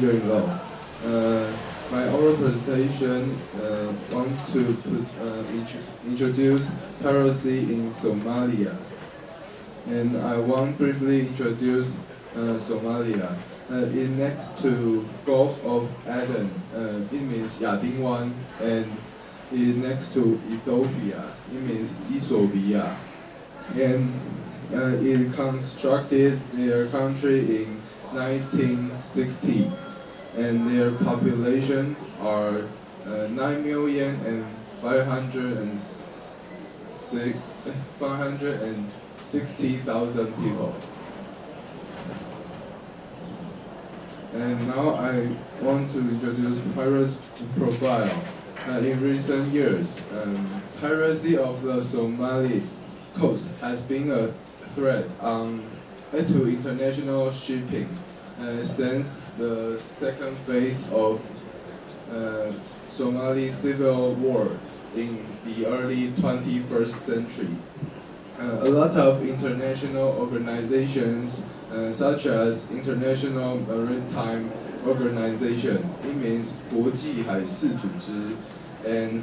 Enjoying low. My oral presentation want to introduce piracy in Somalia, and I want briefly introduce Somalia. It next to Gulf of Aden. It means Yadingwan, and it next to Ethiopia. It means Ethiopia, and it constructed their country in 1960, and their population are 9,560,000 people. And now I want to introduce piracy profile. In recent years, piracy of the Somali coast has been a threat to international shipping since the second phase of Somali civil war in the early 21st century. A lot of international organizations, such as International Maritime Organization, it means 国际海事组织, and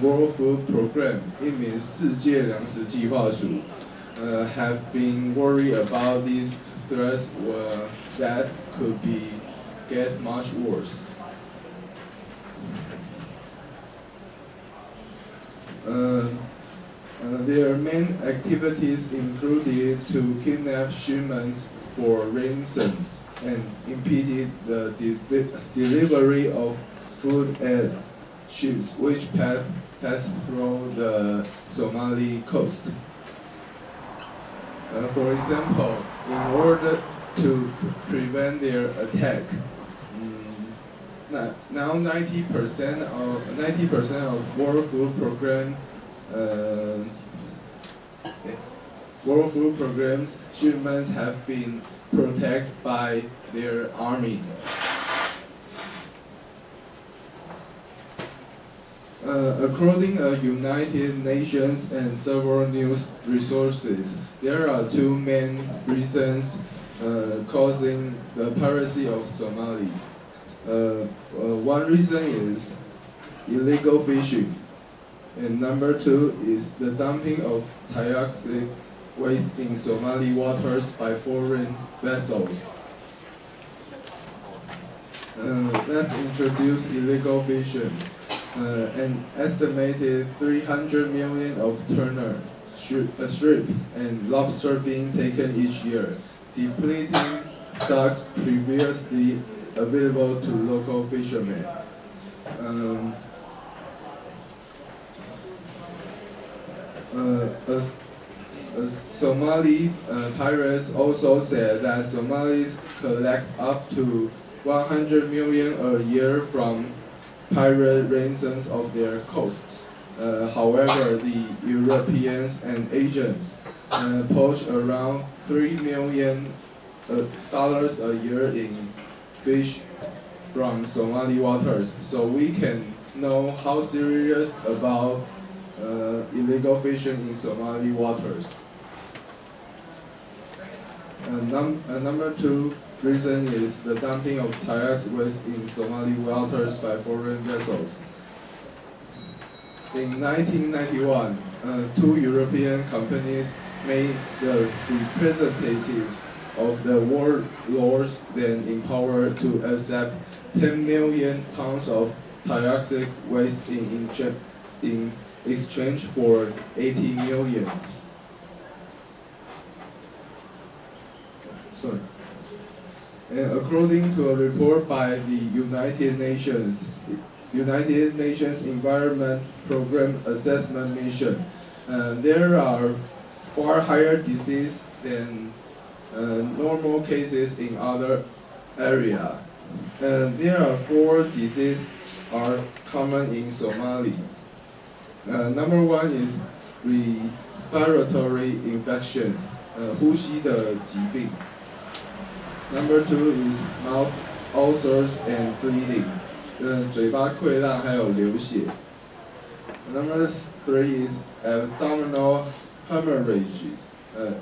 World Food Program, it means 世界粮食计划署, have been worried about these threats that could get much worse. Their main activities included to kidnap shipments for ransoms and impeded the delivery of food at ships which pass through the Somali coast. For example, in order to prevent their attack, now 90% of World Food Program's shipments have been protected by their army. According to United Nations and several news resources, there are two main reasons causing the piracy of Somali. One reason is illegal fishing, and number two is the dumping of toxic waste in Somali waters by foreign vessels. Let's introduce illegal fishing. An estimated 300 million of tuna, shrimp, and lobster being taken each year, depleting stocks previously available to local fishermen. Somali pirates also said that Somalis collect up to 100 million a year from pirate ransoms of their coasts. However, the Europeans and agents poach around $3 million a year in fish from Somali waters, so we can know how serious about illegal fishing in Somali waters. Number two reason is the dumping of toxic waste in Somali waters by foreign vessels. In 1991, two European companies made the representatives of the warlords then in power to accept 10 million tons of toxic waste in exchange for 80 millions. Sorry. And according to a report by the United Nations Environment Program Assessment Mission, there are far higher disease than normal cases in other areas. There are 4 diseases are common in Somali. Number 1 is respiratory infections, 呼吸的疾病. Number 2 is mouth ulcers and bleeding, 嘴巴溃烂还有流血. Number 3 is abdominal hemorrhages,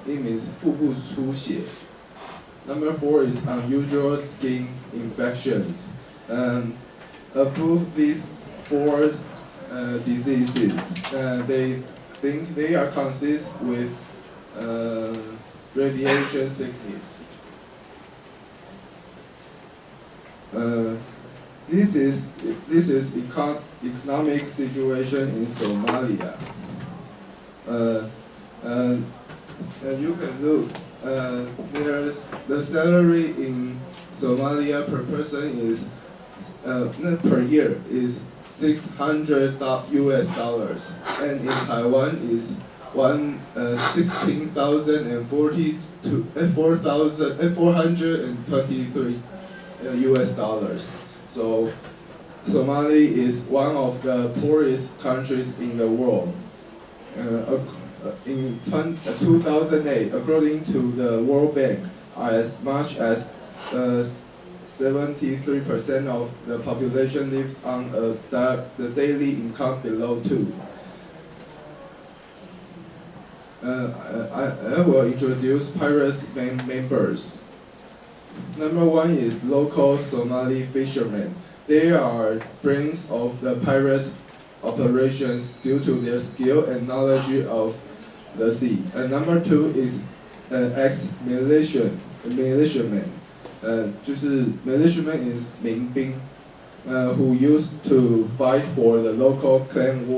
it means 腹部出血. Number 4 is unusual skin infections. Above these 4 diseases, they think they are consist with radiation sickness. This is economic situation in Somalia. You can look. The salary in Somalia per person is per year is $600 US, and in Taiwan is 16,040 to 4,423 US. So Somalia is one of the poorest countries in the world. In 2008, according to the World Bank, as much as 73% of the population lived on the daily income below 2. I will introduce Pirates main members. Number 1 is local Somali fishermen. They are brains of the pirates operations due to their skill and knowledge of the sea. And number 2 is ex-militiamen. Militiamen is 民兵, who used to fight for the local clan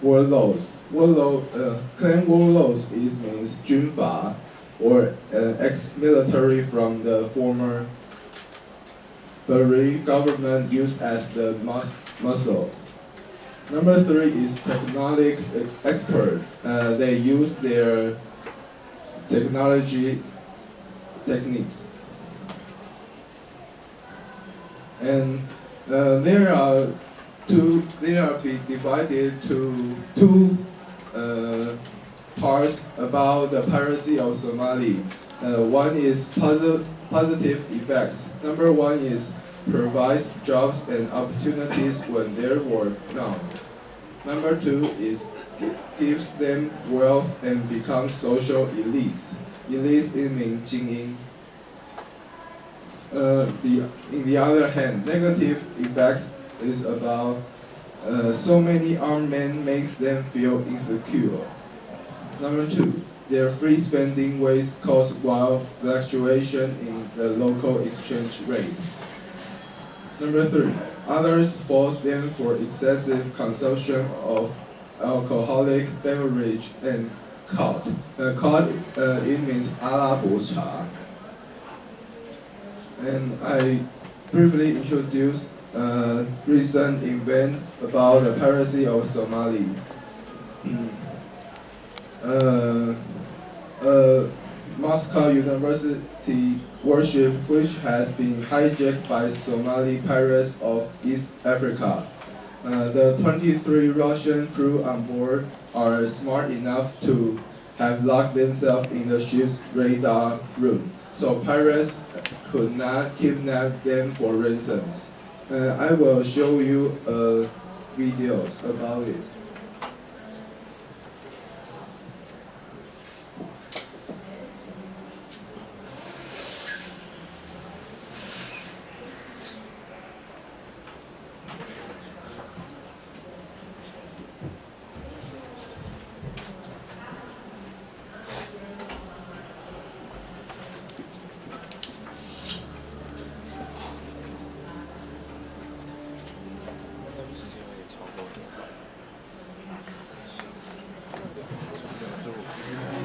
warlords. Clan warlords means 军阀, or ex-military from the former Bari government used as the muscle. Number 3 is technology expert. They use their technology techniques. And they are divided to 2 parts about the piracy of Somali. One is positive effects. Number 1 is provides jobs and opportunities when there were none. Number 2 is gives them wealth and becomes social elites. Elites means 精英. In the other hand, negative effects is about so many armed men makes them feel insecure. Number 2, their free spending ways cause wild fluctuation in the local exchange rate. Number 3, others fault them for excessive consumption of alcoholic beverage and cod. Cod it means 阿拉伯茶. And I briefly introduced recent event about the piracy of Somali. Moscow University warship, which has been hijacked by Somali pirates of East Africa. The 23 Russian crew on board are smart enough to have locked themselves in the ship's radar room, so pirates could not kidnap them for ransoms. I will show you videos about it.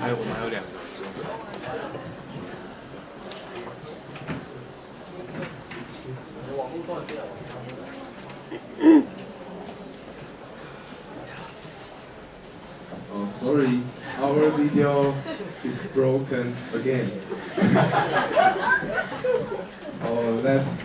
我们还有2个。Oh, sorry, our video is broken again. Oh, let's